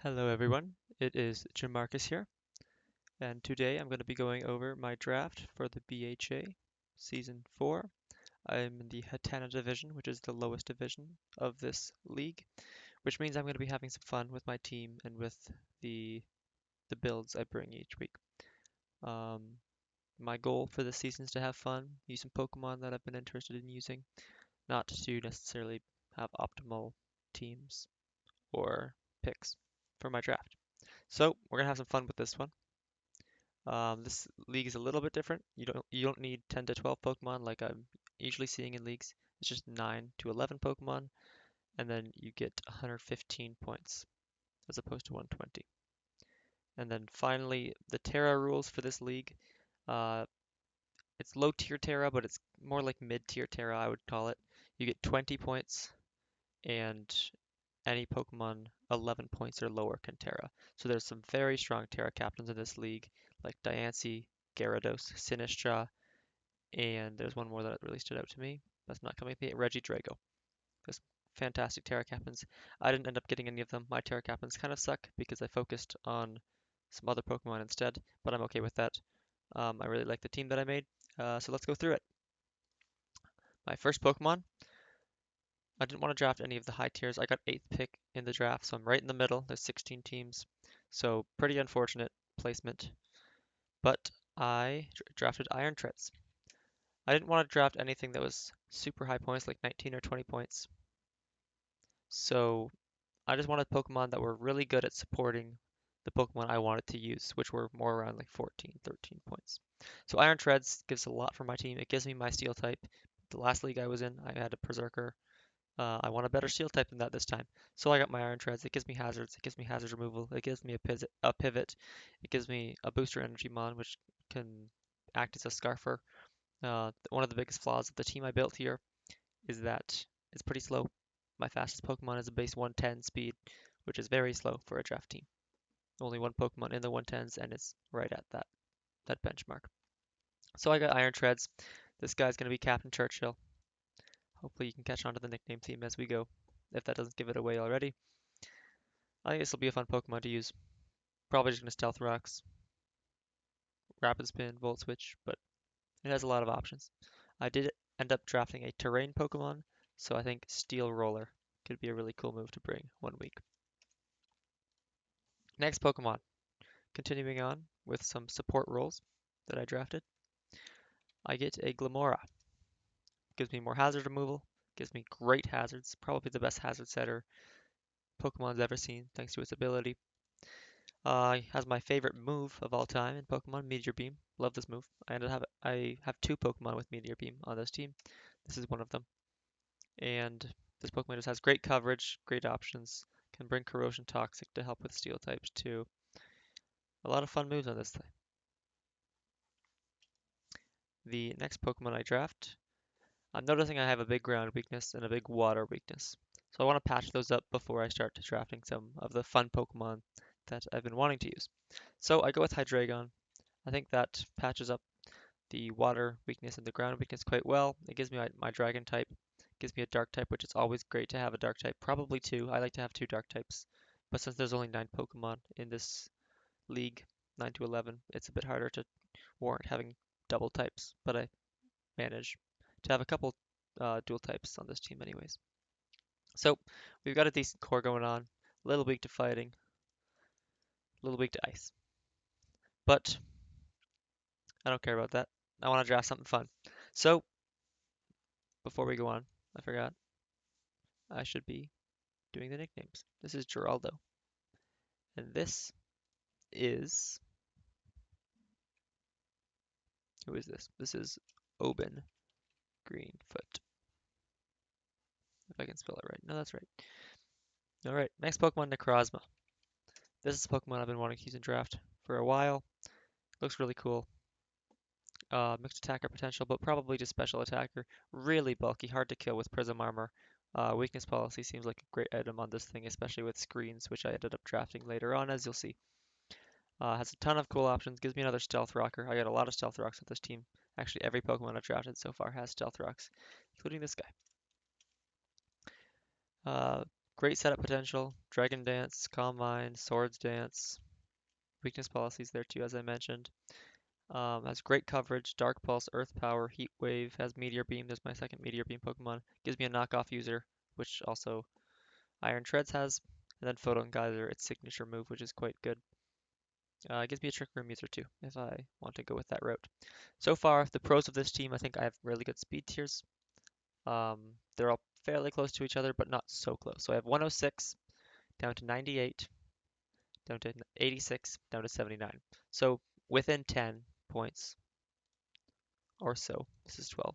Hello everyone, it is Jim Marcus here, and today I'm going to be going over my draft for the BHA Season 4. I'm in the Hatana division, which is the lowest division of this league, which means I'm going to be having some fun with my team and with the the builds I bring each week. Um, my goal for this season is to have fun, use some Pokemon that I've been interested in using, not to necessarily have optimal teams or picks for my draft. So we're gonna have some fun with this one. This league is a little bit different. You don't need 10 to 12 Pokemon like I'm usually seeing in leagues. It's just 9 to 11 Pokemon, and then you get 115 points as opposed to 120. And then finally, the Terra rules for this league. Uh, it's low tier Terra, but it's more like mid tier Terra, I would call it. You get 20 points, and any Pokemon 11 points or lower can Terra. So there's some very strong Terra captains in this league, like Diancie, Gyarados, Sinistcha, and there's one more that really stood out to me. That's not coming to me. Regidrago. There's fantastic Terra Captains. I didn't end up getting any of them. My Terra Captains kind of suck because I focused on some other Pokemon instead, but I'm okay with that. I really like the team that I made, so let's go through it. My first Pokemon, I didn't want to draft any of the high tiers. I got 8th pick in the draft, so I'm right in the middle. There's 16 teams, so pretty unfortunate placement. But I drafted Iron Treads. I didn't want to draft anything that was super high points, like 19 or 20 points. So I just wanted Pokemon that were really good at supporting the Pokemon I wanted to use, which were more around like 14, 13 points. So Iron Treads gives a lot for my team. It gives me my Steel type. The last league I was in, I had a Berserker. I want a better Steel type than that this time. So I got my Iron Treads. It gives me hazards. It gives me hazard removal. It gives me a pivot. It gives me a Booster Energy Mon, which can act as a Scarfer. One of the biggest flaws of the team I built here is that it's pretty slow. My fastest Pokemon is a base 110 speed, which is very slow for a draft team. Only one Pokemon in the 110s, and it's right at that benchmark. So I got Iron Treads. This guy's going to be Captain Churchill. Hopefully you can catch on to the nickname theme as we go, if that doesn't give it away already. I think this will be a fun Pokemon to use. Probably just going to Stealth Rocks, Rapid Spin, Volt Switch, but it has a lot of options. I did end up drafting a terrain Pokemon, so I think Steel Roller could be a really cool move to bring one week. Next Pokemon, continuing on with some support roles that I drafted. I get a Glamora. Gives me more hazard removal, gives me great hazards, probably the best hazard setter Pokemon's ever seen thanks to its ability. Has my favorite move of all time in Pokemon, Meteor Beam. Love this move. I have two Pokemon with Meteor Beam on this team. This is one of them. And this Pokemon just has great coverage, great options, can bring Corrosion Toxic to help with Steel types too. A lot of fun moves on this thing. The next Pokemon I draft, I'm noticing I have a big ground weakness and a big water weakness. So I want to patch those up before I start drafting some of the fun Pokemon that I've been wanting to use. So I go with Hydreigon. I think that patches up the water weakness and the ground weakness quite well. It gives me my dragon type, gives me a dark type, which is always great to have a dark type. Probably two. I like to have two dark types. But since there's only 9 Pokemon in this league, 9 to 11, it's a bit harder to warrant having double types. But I manage to have a couple dual types on this team anyways. So we've got a decent core going on. A little weak to fighting, a little weak to ice. But I don't care about that. I want to draft something fun. So before we go on, I forgot I should be doing the nicknames. This is Geraldo. And this is... Who is this? This is Oben Greenfoot. If I can spell it right. No, that's right. Alright, next Pokemon, Necrozma. This is a Pokemon I've been wanting to use in draft for a while. Looks really cool. Mixed attacker potential, but probably just special attacker. Really bulky, hard to kill with Prism Armor. Weakness policy seems like a great item on this thing, especially with screens, which I ended up drafting later on, as you'll see. Has a ton of cool options. Gives me another Stealth Rocker. I got a lot of Stealth Rocks with this team. Actually, every Pokemon I've drafted so far has Stealth Rocks, including this guy. Uh, Great setup potential, Dragon Dance, Calm Mind, Swords Dance, weakness policies there too, as I mentioned. Has great coverage, Dark Pulse, Earth Power, Heat Wave, has Meteor Beam, there's my second Meteor Beam Pokemon. Gives me a knockoff user, which also Iron Treads has. And then Photon Geyser, its signature move, which is quite good. Gives me a Trick Room user too, if I want to go with that route. So far, the pros of this team, I think I have really good speed tiers. They're all fairly close to each other, but not so close. So I have 106 down to 98, down to 86, down to 79. So within 10 points or so. This is 12.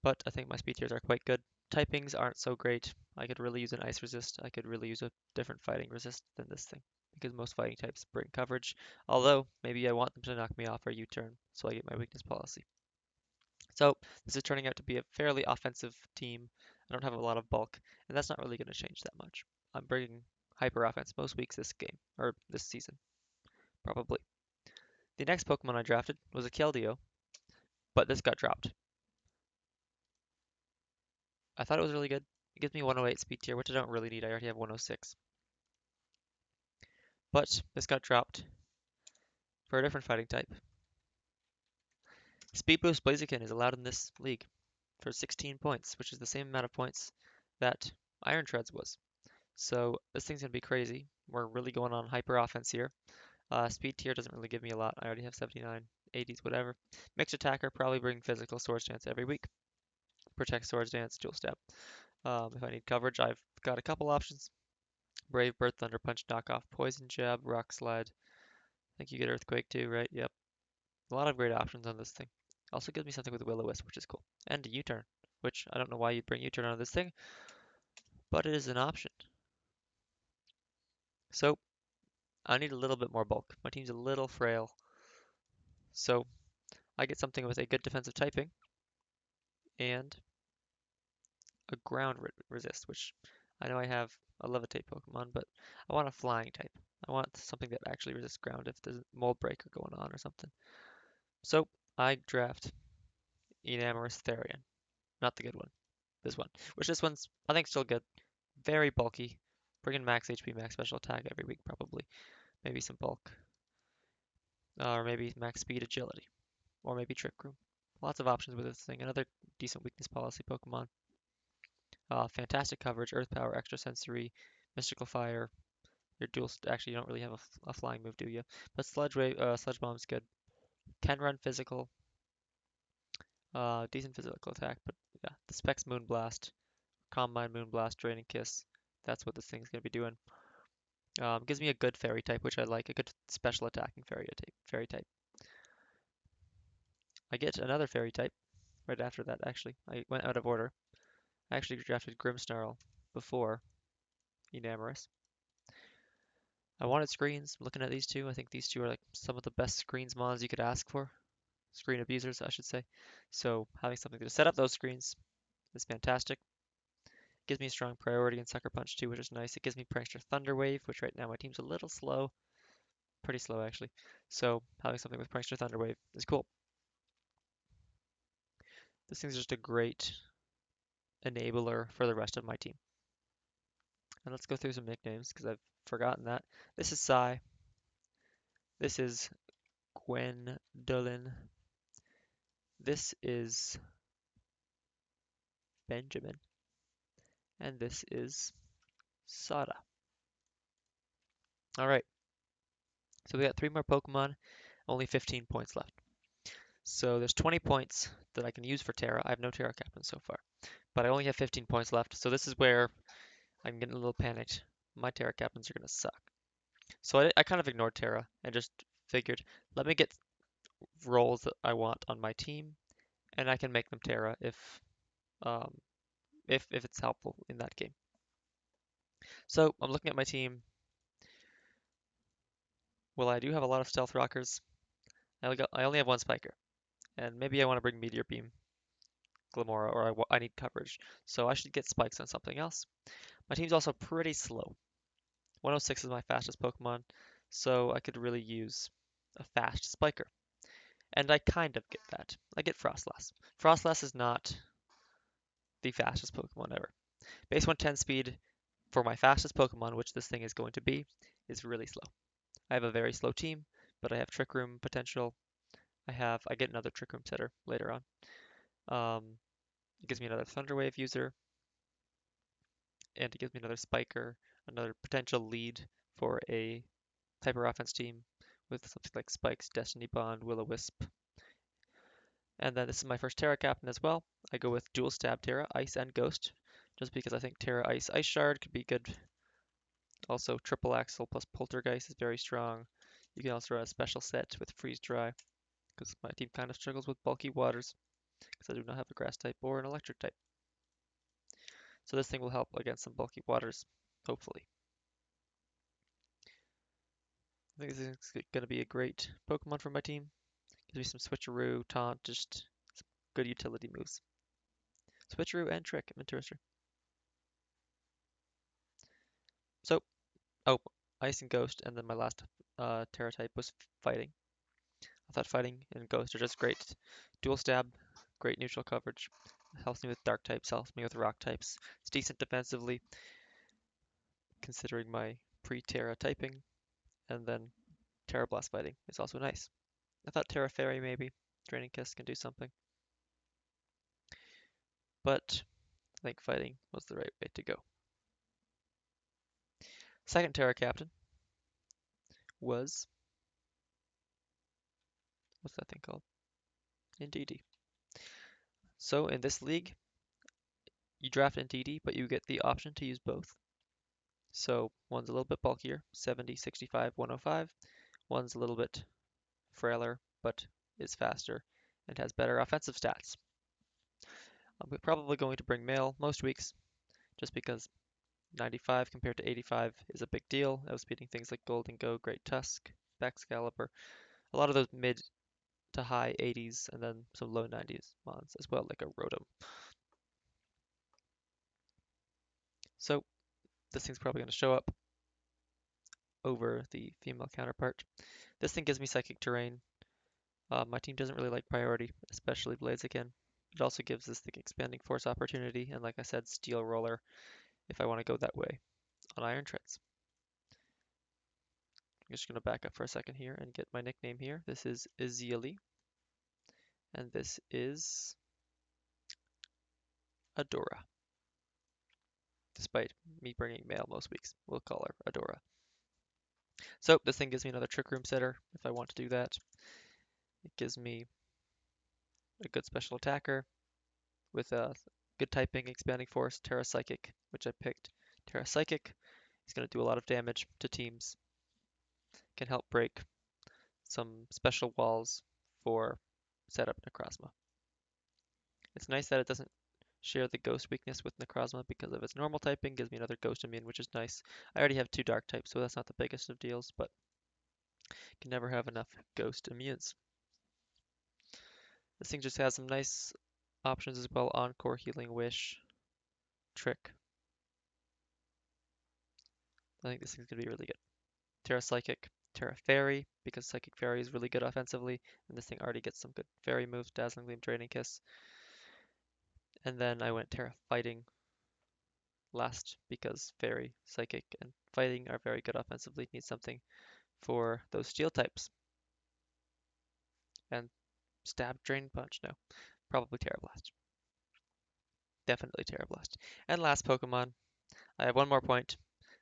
But I think my speed tiers are quite good. Typings aren't so great. I could really use an ice resist. I could really use a different fighting resist than this thing. Because most fighting types bring coverage. Although, maybe I want them to knock me off or U-turn, so I get my weakness policy. So, this is turning out to be a fairly offensive team. I don't have a lot of bulk, and that's not really going to change that much. I'm bringing hyper offense most weeks this game, or this season, probably. The next Pokemon I drafted was a Keldeo, but this got dropped. I thought it was really good. It gives me 108 speed tier, which I don't really need. I already have 106. But this got dropped for a different fighting type. Speed Boost Blaziken is allowed in this league for 16 points, which is the same amount of points that Iron Treads was. So this thing's gonna be crazy. We're really going on hyper offense here. Speed tier doesn't really give me a lot. I already have 79, 80s, whatever. Mixed attacker, probably bring physical Swords Dance every week. Protect Swords Dance, dual step. If I need coverage, I've got a couple options. Brave Bird, Thunder Punch, Knockoff, Poison Jab, Rock Slide. I think you get Earthquake too, right? Yep. A lot of great options on this thing. Also gives me something with Will-O-Wisp, which is cool. And a U-turn, which I don't know why you'd bring U-turn on this thing, but it is an option. So I need a little bit more bulk. My team's a little frail. So I get something with a good defensive typing and a ground resist, which I know I have a levitate Pokemon, but I want a flying type. I want something that actually resists ground if there's a mold breaker going on or something. So I draft Enamorous Therian. Not the good one. This one. Which this one's, I think, still good. Very bulky. Bring in max HP, max special attack every week, probably. Maybe some bulk. Or maybe max speed agility. Or maybe Trick Room. Lots of options with this thing. Another decent weakness policy Pokemon. Fantastic coverage, Earth Power, Extra Sensory, Mystical Fire. Your dual, actually, you don't really have a flying move, do you? But Sludge Bomb's good. Can run physical. Decent physical attack, but yeah. The Specs Moonblast, Calm Mind Moonblast, Draining Kiss. That's what this thing's gonna be doing. Gives me a good fairy type, which I like. A good special attacking fairy type. I get another fairy type right after that, actually. I went out of order. I actually drafted Grimmsnarl before Enamorous. I wanted screens. Looking at these two, I think these two are like some of the best screens mons you could ask for. Screen abusers, I should say. So having something to set up those screens is fantastic. Gives me a strong priority in Sucker Punch too, which is nice. It gives me Prankster Thunder Wave, which right now my team's a little slow. Pretty slow actually. So having something with Prankster Thunder Wave is cool. This thing's just a great enabler for the rest of my team. And let's go through some nicknames because I've forgotten that. This is Sai. This is Gwendolyn. This is Benjamin. And this is Sada. Alright, so we got 3 more Pokemon, only 15 points left. So there's 20 points that I can use for Terra. I have no Terra Captain so far, but I only have 15 points left. So this is where I'm getting a little panicked. My Terra Captains are going to suck. So I kind of ignored Terra and just figured, let me get roles that I want on my team, and I can make them Terra um, if it's helpful in that game. So I'm looking at my team. Well, I do have a lot of Stealth Rockers. I only have 1 Spiker, and maybe I want to bring Meteor Beam, Glamora, or I need coverage. So I should get spikes on something else. My team's also pretty slow. 106 is my fastest Pokemon, so I could really use a fast Spiker. And I kind of get that. I get Frostlass. Frostlass is not the fastest Pokemon ever. Base 110 speed for my fastest Pokemon, which this thing is going to be, is really slow. I have a very slow team, but I have Trick Room potential. I get another Trick Room setter later on. It gives me another Thunder Wave user, and it gives me another Spiker, another potential lead for a Hyper Offense team with something like Spikes, Destiny Bond, Will-O-Wisp. And then this is my first Terra Captain as well. I go with Dual Stab Terra, Ice and Ghost, just because I think Terra Ice Ice Shard could be good. Also, Triple Axle plus Poltergeist is very strong. You can also run a special set with Freeze Dry, because my team kind of struggles with bulky waters, because I do not have a Grass type or an Electric type. So this thing will help against some bulky waters, hopefully. I think this is going to be a great Pokemon for my team. Gives me some Switcheroo, Taunt, just some good utility moves. Switcheroo and Trick, I'm interested. So, oh, Ice and Ghost, and then my last Terra type was Fighting. I thought Fighting and Ghost are just great. Dual Stab, great neutral coverage. Helps me with Dark types, helps me with Rock types. It's decent defensively, considering my pre-Terra typing. And then Terra Blast Fighting is also nice. I thought Terra Fairy maybe. Draining Kiss can do something. But I think Fighting was the right way to go. Second Terra Captain was, what's that thing called? Indeedee. So in this league, you draft Indeedee, but you get the option to use both. So one's a little bit bulkier, 70, 65, 105. One's a little bit frailer, but is faster and has better offensive stats. I'm probably going to bring Male most weeks, just because 95 compared to 85 is a big deal. Outspeeding things like Golden Go, Great Tusk, Baxcalibur, a lot of those mid to high 80s and then some low 90s mons as well, like a Rotom. So this thing's probably going to show up over the female counterpart. This thing gives me Psychic Terrain. My team doesn't really like Priority, especially Blaziken. It also gives this thing Expanding Force opportunity, and like I said, Steel Roller if I want to go that way on Iron Treads. I'm just going to back up for a second here and get my nickname here. This is Ezeali, and this is Adora. Despite me bringing Male most weeks, we'll call her Adora. So this thing gives me another Trick Room setter if I want to do that. It gives me a good special attacker with a good typing, Expanding Force, Terra Psychic, which I picked. Terra Psychic is going to do a lot of damage to teams. Can help break some special walls for setup Necrozma. It's nice that it doesn't share the Ghost weakness with Necrozma because of its normal typing. Gives me another Ghost immune, which is nice. I already have 2 Dark types, so that's not the biggest of deals, but can never have enough Ghost immunes. This thing just has some nice options as well. Encore, Healing Wish, Trick. I think this thing's going to be really good. Terra Psychic, Terra Fairy, because Psychic Fairy is really good offensively, and this thing already gets some good Fairy moves, Dazzling Gleam, Draining Kiss. And then I went Terra Fighting last because Fairy, Psychic, and Fighting are very good offensively. Need something for those Steel types. And Stab, Drain Punch, no. Probably Terra Blast. Definitely Terra Blast. And last Pokemon, I have one more point.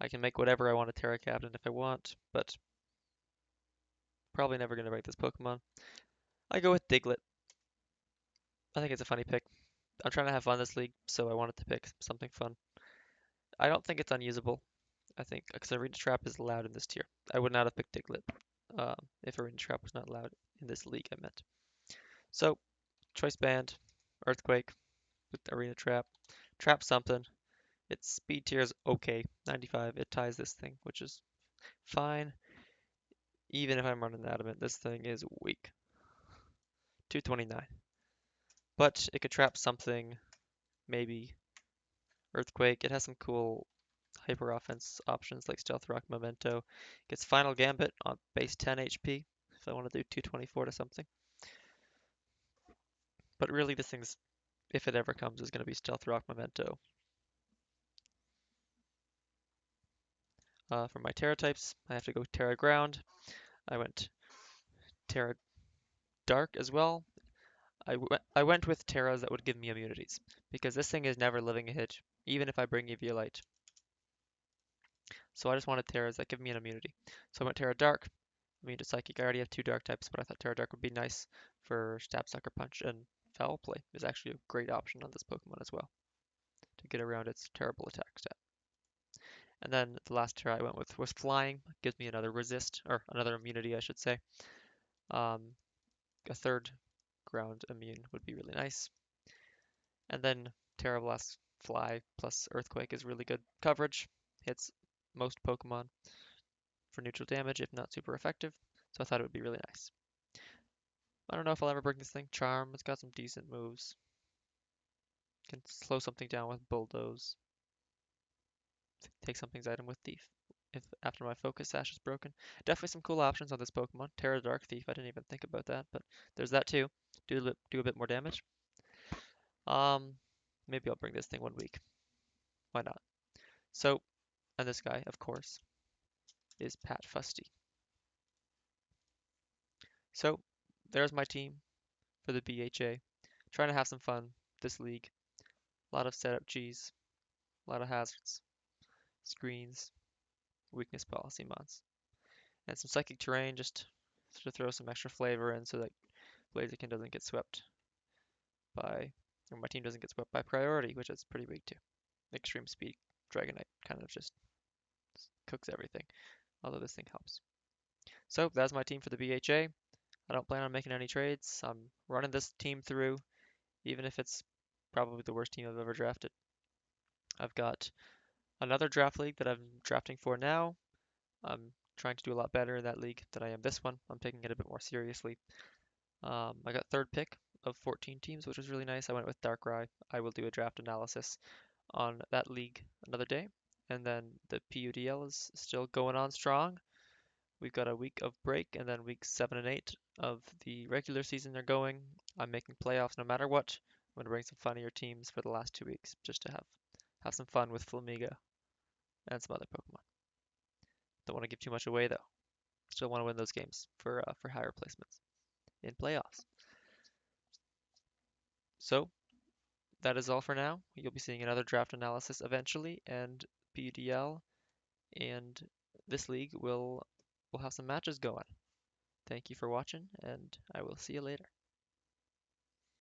I can make whatever I want a Terra Captain if I want, but probably never going to break this Pokemon. I go with Diglett. I think it's a funny pick. I'm trying to have fun this league, so I wanted to pick something fun. I don't think it's unusable. I think because Arena Trap is allowed in this tier. I would not have picked Diglett if Arena Trap was not allowed in this league, I meant. So, Choice Band, Earthquake with Arena Trap, Trap something. Its speed tier is okay, 95. It ties this thing, which is fine. Even if I'm running Adamant, this thing is weak. 229. But it could trap something, maybe Earthquake. It has some cool hyper offense options like Stealth Rock, Memento. Gets Final Gambit on base 10 HP if I want to do 224 to something. But really, this thing's, if it ever comes, is going to be Stealth Rock, Memento. For my Terra types, I have to go Terra Ground. I went Terra Dark as well. I went with Terras that would give me immunities, because this thing is never living a hit, even if I bring EV Light. So I just wanted Terras that give me an immunity. So I went Terra Dark, immune to Psychic. I already have two Dark types, but I thought Terra Dark would be nice for Stab, Sucker Punch, and Foul Play is actually a great option on this Pokemon as well, to get around its terrible attack stat. And then the last Terra I went with was Flying, gives me another resist, or another immunity I should say. Um, a third ground immune would be really nice. And then Terra Blast Fly plus Earthquake is really good coverage. Hits most Pokemon for neutral damage, if not super effective. So I thought it would be really nice. I don't know if I'll ever bring this thing. Charm, it's got some decent moves. Can slow something down with Bulldoze. Take something's item with Thief. If after my Focus Sash is broken. Definitely some cool options on this Pokemon. Terra Dark Thief, I didn't even think about that, but there's that too. Do a bit more damage. Um, Maybe I'll bring this thing 1 week. Why not? So, and this guy, of course, is Pat Fusty. So, there's my team for the BHA. Trying to have some fun this league. A lot of setup Gs, a lot of hazards, screens, weakness policy mods, and some psychic terrain just to throw some extra flavor in so that Blaziken doesn't get swept by, or my team doesn't get swept by priority, which is pretty weak too. Extreme speed, Dragonite kind of just cooks everything, although this thing helps. So that's my team for the BHA. I don't plan on making any trades. I'm running this team through, even if it's probably the worst team I've ever drafted. I've got another draft league that I'm drafting for now. I'm trying to do a lot better in that league than I am this one. I'm taking it a bit more seriously. I got third pick of 14 teams, which was really nice. I went with Darkrai. I will do a draft analysis on that league another day. And then the PUDL is still going on strong. We've got a week of break, and then weeks 7 and 8 of the regular season are going. I'm making playoffs no matter what. I'm going to bring some funnier teams for the last 2 weeks just to have some fun with Flamiga and some other Pokemon. Don't want to give too much away though. Still want to win those games for higher placements in playoffs. So that is all for now. You'll be seeing another draft analysis eventually, and PUDL and this league will have some matches going. Thank you for watching, and I will see you later.